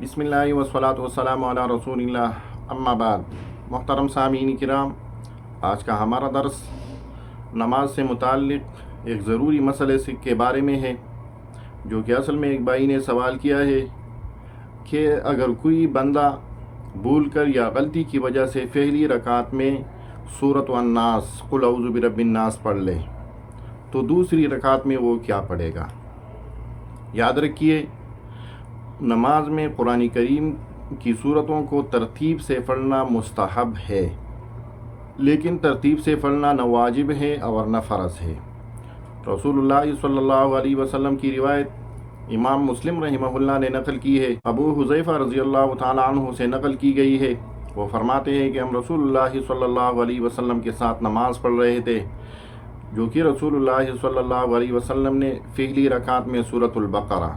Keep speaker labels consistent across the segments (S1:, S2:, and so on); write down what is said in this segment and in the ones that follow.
S1: بسم اللہ والصلاۃ والسلام علی رسول اللہ اما بعد۔ محترم سامعین کرام، آج کا ہمارا درس نماز سے متعلق ایک ضروری مسئلے کے بارے میں ہے، جو کہ اصل میں ایک بھائی نے سوال کیا ہے کہ اگر کوئی بندہ بھول کر یا غلطی کی وجہ سے پہلی رکعت میں سورۃ الناس قل اعوذ برب الناس پڑھ لے تو دوسری رکعت میں وہ کیا پڑھے گا؟ یاد رکھیے، نماز میں قرآن کریم کی سورتوں کو ترتیب سے پڑھنا مستحب ہے، لیکن ترتیب سے پڑھنا نہ واجب ہے اور نہ فرض ہے۔ رسول اللہ صلی اللہ علیہ وسلم کی روایت امام مسلم رحمہ اللہ نے نقل کی ہے، ابو حذیفہ رضی اللہ تعالیٰ عنہ سے نقل کی گئی ہے۔ وہ فرماتے ہیں کہ ہم رسول اللہ صلی اللہ علیہ وسلم کے ساتھ نماز پڑھ رہے تھے، جو کہ رسول اللہ صلی اللہ علیہ وسلم نے پہلی رکعت میں سورۃ البقرہ،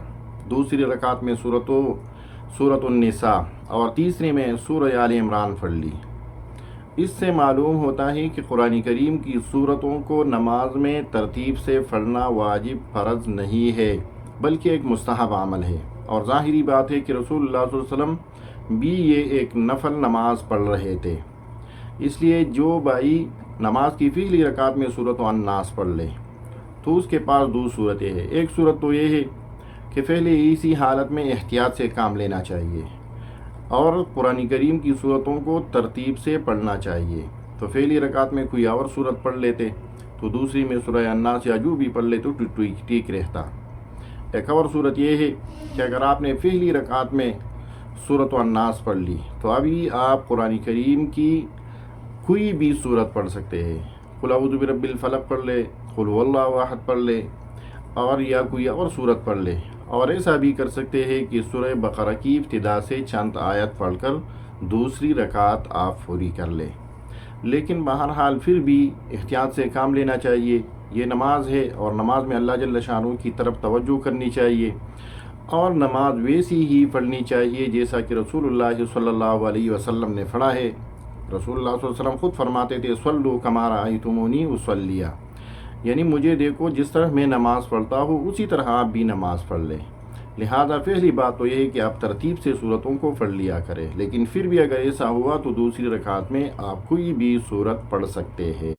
S1: دوسری رکعت میں سورۃ النساء اور تیسری میں سورہ آل عمران پڑھ لی۔ اس سے معلوم ہوتا ہے کہ قرآن کریم کی سورتوں کو نماز میں ترتیب سے پڑھنا واجب فرض نہیں ہے، بلکہ ایک مستحب عمل ہے، اور ظاہری بات ہے کہ رسول اللہ صلی اللہ علیہ وسلم بھی یہ ایک نفل نماز پڑھ رہے تھے۔ اس لیے جو بھائی نماز کی پہلی رکعت میں سورۃ الناس پڑھ لے تو اس کے پاس دو صورتیں ہیں۔ ایک صورت تو یہ ہے کہ پہلے اسی حالت میں احتیاط سے کام لینا چاہیے اور قرآن کریم کی صورتوں کو ترتیب سے پڑھنا چاہیے، تو پہلی رکعت میں کوئی اور صورت پڑھ لیتے تو دوسری میں سورہ الناس یا جو بھی پڑھ لے تو ٹھیک رہتا۔ ایک اور صورت یہ ہے کہ اگر آپ نے پہلی رکعت میں سورۃ الناس پڑھ لی تو ابھی آپ قرآن کریم کی کوئی بھی صورت پڑھ سکتے ہیں، قل اعوذ برب الفلق پڑھ لے، قل هو اللہ احد پڑھ لے، اور یا کوئی اور صورت پڑھ لے، اور ایسا بھی کر سکتے ہیں کہ سورہ بقرہ کی ابتدا سے چند آیت پڑھ کر دوسری رکعت آپ پوری کر لیں۔ لیکن بہرحال پھر بھی احتیاط سے کام لینا چاہیے، یہ نماز ہے اور نماز میں اللہ جل شانہ کی طرف توجہ کرنی چاہیے، اور نماز ویسی ہی پڑھنی چاہیے جیسا کہ رسول اللہ صلی اللہ علیہ وسلم نے پڑھا ہے۔ رسول اللہ صلی اللہ علیہ وسلم خود فرماتے تھے صلوا کما رأیتمونی اصلی، یعنی مجھے دیکھو جس طرح میں نماز پڑھتا ہوں اسی طرح آپ بھی نماز پڑھ لیں۔ لہذا پہلی بات تو یہ ہے کہ آپ ترتیب سے صورتوں کو پڑھ لیا کریں، لیکن پھر بھی اگر ایسا ہوا تو دوسری رکعت میں آپ کوئی بھی صورت پڑھ سکتے ہیں۔